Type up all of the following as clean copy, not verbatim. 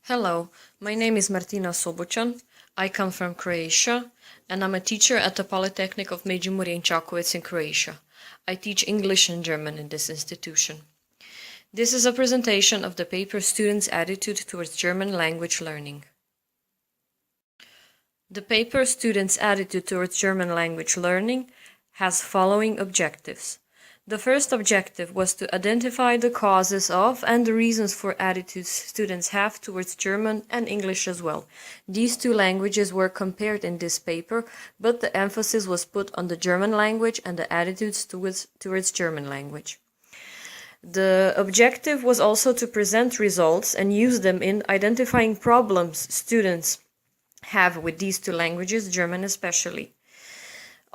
Hello, my name is Martina Sobocan. I come from Croatia, and I'm a teacher at the Polytechnic of Međimurje in Čakovec in Croatia. I teach English and German in this institution. This is a presentation of the paper Students' Attitude Towards German Language Learning. The paper Students' Attitude Towards German Language Learning has following objectives. The first objective was to identify the causes of and the reasons for attitudes students have towards German and English as well. These two languages were compared in this paper, but the emphasis was put on the German language and the attitudes towards German language. The objective was also to present results and use them in identifying problems students have with these two languages, German especially.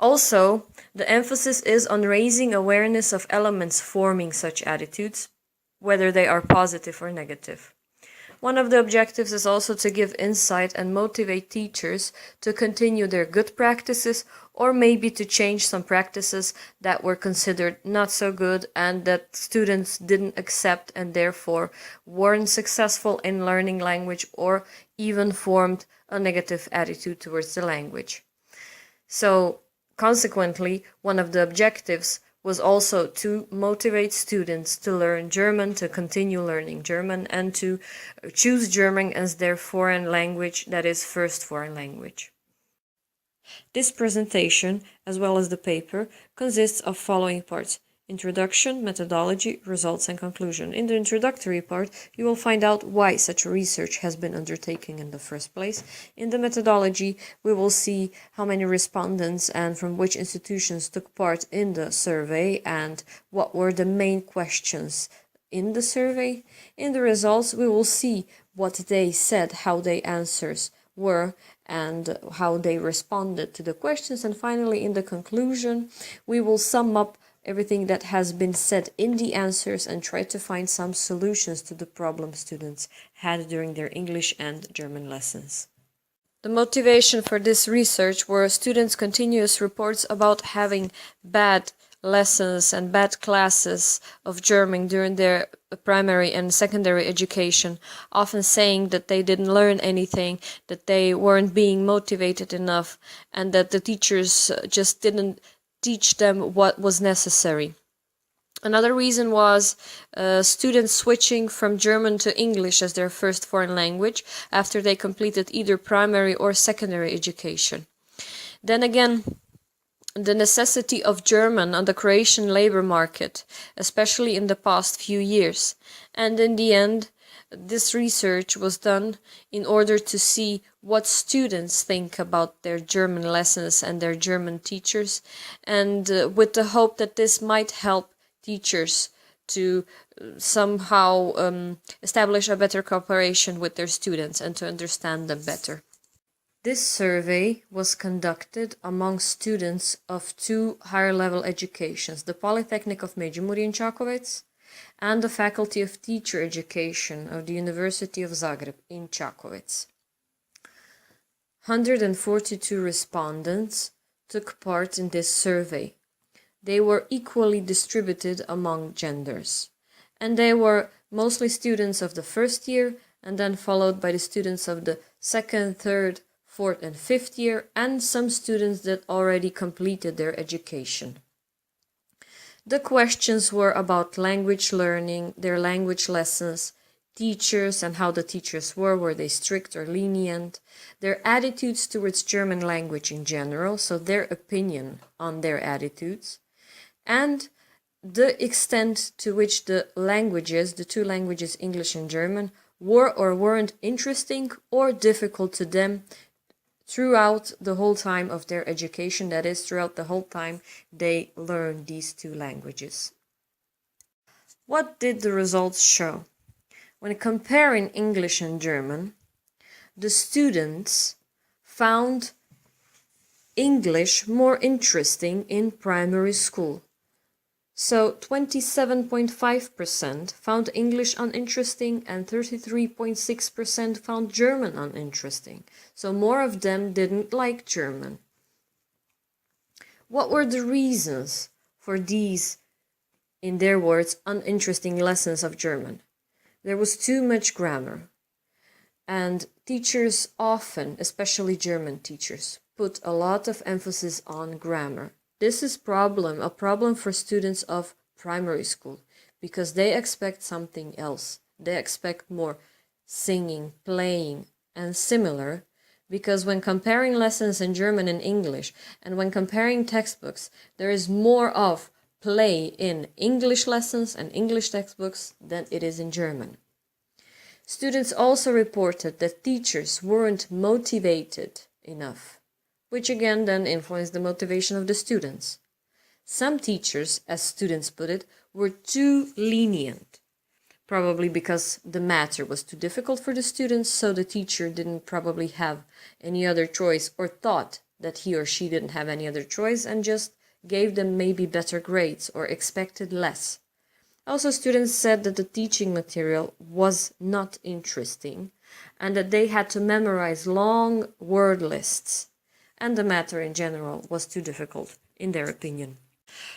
Also, the emphasis is on raising awareness of elements forming such attitudes, whether they are positive or negative. One of the objectives is also to give insight and motivate teachers to continue their good practices or maybe to change some practices that were considered not so good and that students didn't accept and therefore weren't successful in learning language or even formed a negative attitude towards the language. So, consequently, one of the objectives was also to motivate students to learn German, to continue learning German, and to choose German as their foreign language, that is, first foreign language. This presentation, as well as the paper, consists of following parts: introduction, methodology, results, and conclusion. In the introductory part, you will find out why such research has been undertaken in the first place. In the methodology, we will see how many respondents and from which institutions took part in the survey and what were the main questions in the survey. In the results, we will see what they said, how their answers were, and how they responded to the questions. And finally, in the conclusion, we will sum up everything that has been said in the answers and try to find some solutions to the problems students had during their English and German lessons. The motivation for this research were students' continuous reports about having bad lessons and bad classes of German during their primary and secondary education, often saying that they didn't learn anything, that they weren't being motivated enough, and that the teachers just didn't teach them what was necessary. Another reason was students switching from German to English as their first foreign language after they completed either primary or secondary education. Then again, the necessity of German on the Croatian labor market, especially in the past few years. And in the end, this research was done in order to see what students think about their German lessons and their German teachers, and with the hope that this might help teachers to somehow establish a better cooperation with their students and to understand them better. This survey was conducted among students of two higher level educations, the Polytechnic of Međimurje in Čakovec and the Faculty of Teacher Education of the University of Zagreb in Čakovec. 142 respondents took part in this survey. They were equally distributed among genders, and they were mostly students of the first year and then followed by the students of the second, third, fourth and fifth year, and some students that already completed their education. The questions were about language learning, their language lessons, teachers and how the teachers were they strict or lenient, their attitudes towards German language in general, so their opinion on their attitudes, and the extent to which the languages, the two languages, English and German, were or weren't interesting or difficult to them throughout the whole time of their education, that is, throughout the whole time they learned these two languages. What did the results show? When comparing English and German, the students found English more interesting in primary school. So 27.5% found English uninteresting and 33.6% found German uninteresting. So more of them didn't like German. What were the reasons for these, in their words, uninteresting lessons of German? There was too much grammar. And teachers often, especially German teachers, put a lot of emphasis on grammar. This is a problem for students of primary school, because they expect something else. They expect more singing, playing, and similar, because when comparing lessons in German and English, and when comparing textbooks, there is more of play in English lessons and English textbooks than it is in German. Students also reported that teachers weren't motivated enough, which again then influenced the motivation of the students. Some teachers, as students put it, were too lenient, probably because the matter was too difficult for the students, so the teacher didn't probably have any other choice, or thought that he or she didn't have any other choice, and just gave them maybe better grades or expected less. Also, students said that the teaching material was not interesting and that they had to memorize long word lists, and the matter in general was too difficult, in their opinion.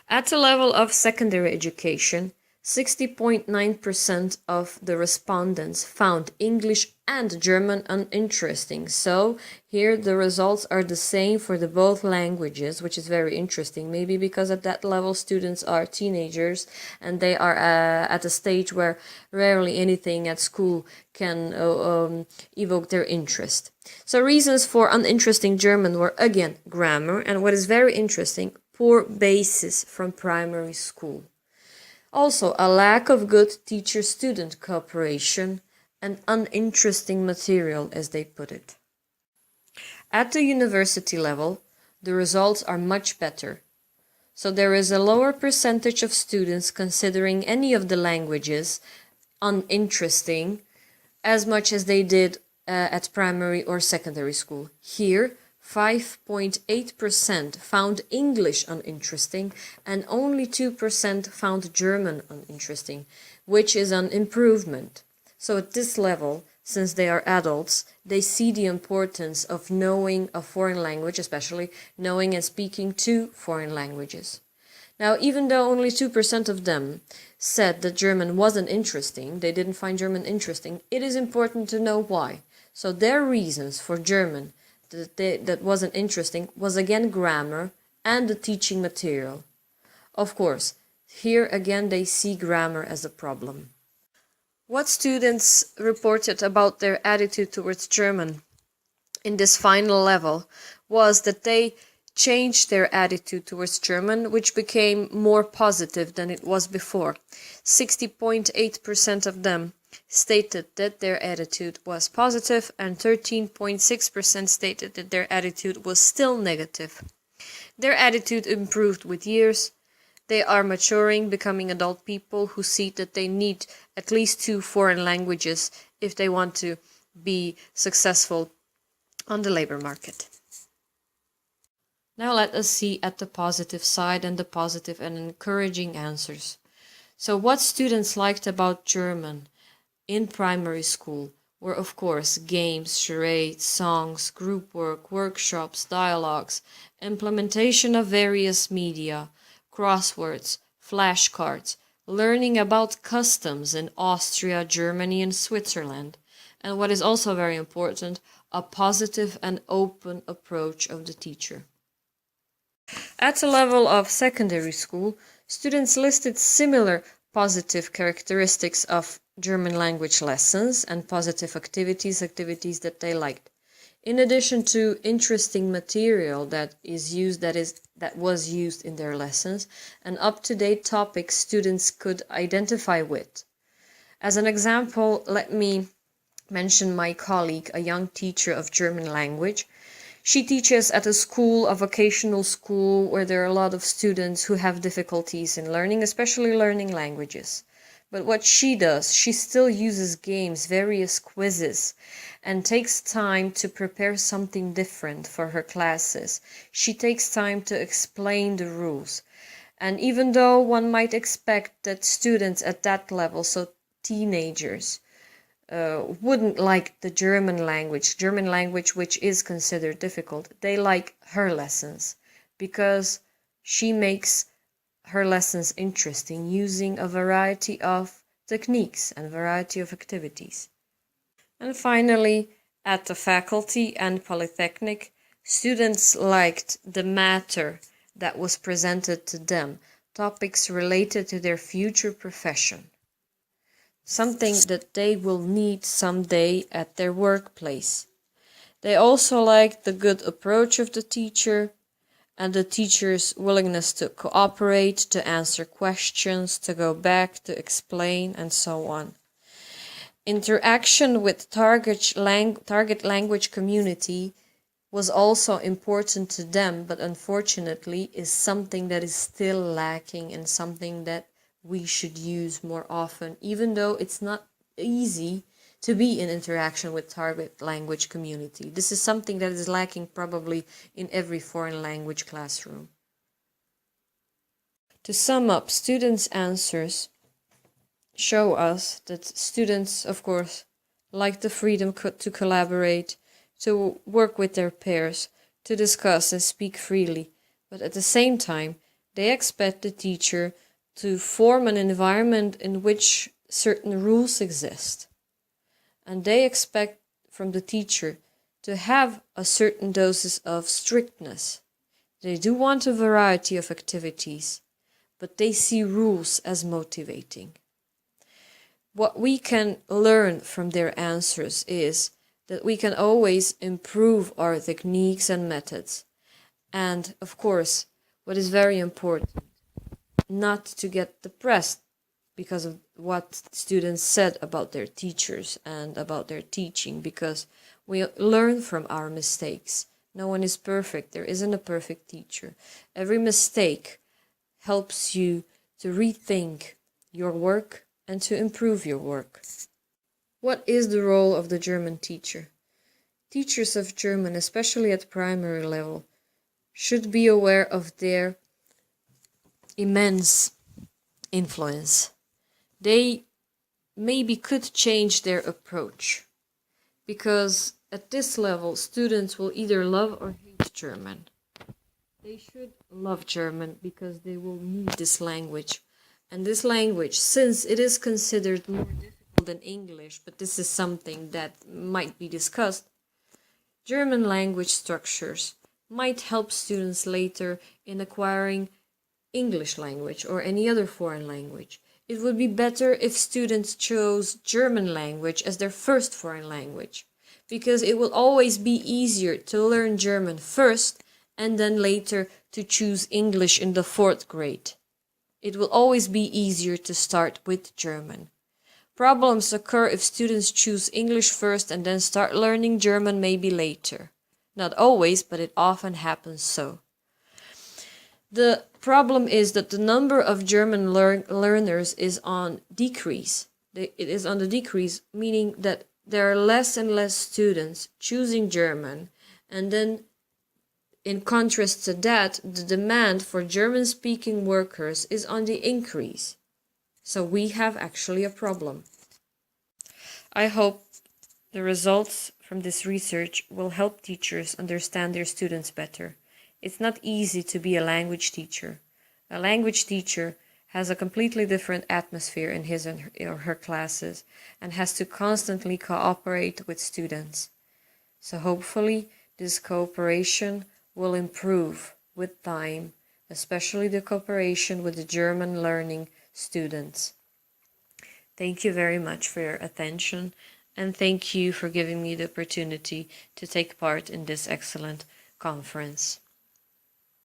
At the level of secondary education, 60.9% of the respondents found English and German uninteresting. So here the results are the same for the both languages, which is very interesting. Maybe because at that level students are teenagers and they are at a stage where rarely anything at school can evoke their interest. So reasons for uninteresting German were again grammar, and what is very interesting, poor basis from primary school. Also, a lack of good teacher-student cooperation and uninteresting material, as they put it. At the university level, the results are much better. So there is a lower percentage of students considering any of the languages uninteresting as much as they did at primary or secondary school. Here, 5.8% found English uninteresting and only 2% found German uninteresting, which is an improvement. So at this level, since they are adults, they see the importance of knowing a foreign language, especially knowing and speaking two foreign languages. Now, even though only 2% of them said that German wasn't interesting, they didn't find German interesting, it is important to know why. So their reasons for German that wasn't interesting was again grammar and the teaching material. Of course, here again they see grammar as a problem. What students reported about their attitude towards German in this final level was that they changed their attitude towards German, which became more positive than it was before. 60.8% of them stated that their attitude was positive, and 13.6% stated that their attitude was still negative. Their attitude improved with years. They are maturing, becoming adult people who see that they need at least two foreign languages if they want to be successful on the labor market. Now let us see at the positive side and the positive and encouraging answers. So what students liked about German in primary school were, of course, games, charades, songs, group work, workshops, dialogues, implementation of various media, crosswords, flashcards, learning about customs in Austria, Germany, and Switzerland, and what is also very important, a positive and open approach of the teacher. At the level of secondary school, students listed similar positive characteristics of German language lessons and positive activities that they liked. In addition to interesting material that was used in their lessons, and up-to-date topics students could identify with. As an example, let me mention my colleague, a young teacher of German language. She teaches at a vocational school, where there are a lot of students who have difficulties in learning, especially learning languages. But what she does, she still uses games, various quizzes, and takes time to prepare something different for her classes. She takes time to explain the rules. And even though one might expect that students at that level, so teenagers, wouldn't like the German language which is considered difficult, they like her lessons because she makes her lessons interesting using a variety of techniques and variety of activities. And finally, at the faculty and polytechnic, students liked the matter that was presented to them, topics related to their future profession, something that they will need someday at their workplace. They also liked the good approach of the teacher and the teacher's willingness to cooperate, to answer questions, to go back, to explain, and so on. Interaction with target language community was also important to them, but unfortunately is something that is still lacking and something that we should use more often, even though it's not easy to be in interaction with target language community. This is something that is lacking probably in every foreign language classroom. To sum up, students' answers show us that students, of course, like the freedom to collaborate, to work with their peers, to discuss and speak freely, but at the same time, they expect the teacher to form an environment in which certain rules exist. And they expect from the teacher to have a certain doses of strictness. They do want a variety of activities, but they see rules as motivating. What we can learn from their answers is that we can always improve our techniques and methods. And of course, what is very important, not to get depressed because of what students said about their teachers and about their teaching, because we learn from our mistakes. No one is perfect. There isn't a perfect teacher. Every mistake helps you to rethink your work and to improve your work. What is the role of the German teacher? Teachers of German, especially at primary level, should be aware of their immense influence. They maybe could change their approach, because at this level students will either love or hate German. They should love German because they will need this language. And this language, since it is considered more difficult than English, but this is something that might be discussed, German language structures might help students later in acquiring English language or any other foreign language. It would be better if students chose German language as their first foreign language, because it will always be easier to learn German first and then later to choose English in the 4th grade. It will always be easier to start with German. Problems occur if students choose English first and then start learning German maybe later. Not always, but it often happens so. The problem is that the number of German learners is on decrease. It is on the decrease, meaning that there are less and less students choosing German, and then in contrast to that, the demand for German-speaking workers is on the increase. So we have actually a problem. I hope the results from this research will help teachers understand their students better. It's not easy to be a language teacher. A language teacher has a completely different atmosphere in his or her classes and has to constantly cooperate with students. So hopefully this cooperation will improve with time, especially the cooperation with the German learning students. Thank you very much for your attention, and thank you for giving me the opportunity to take part in this excellent conference.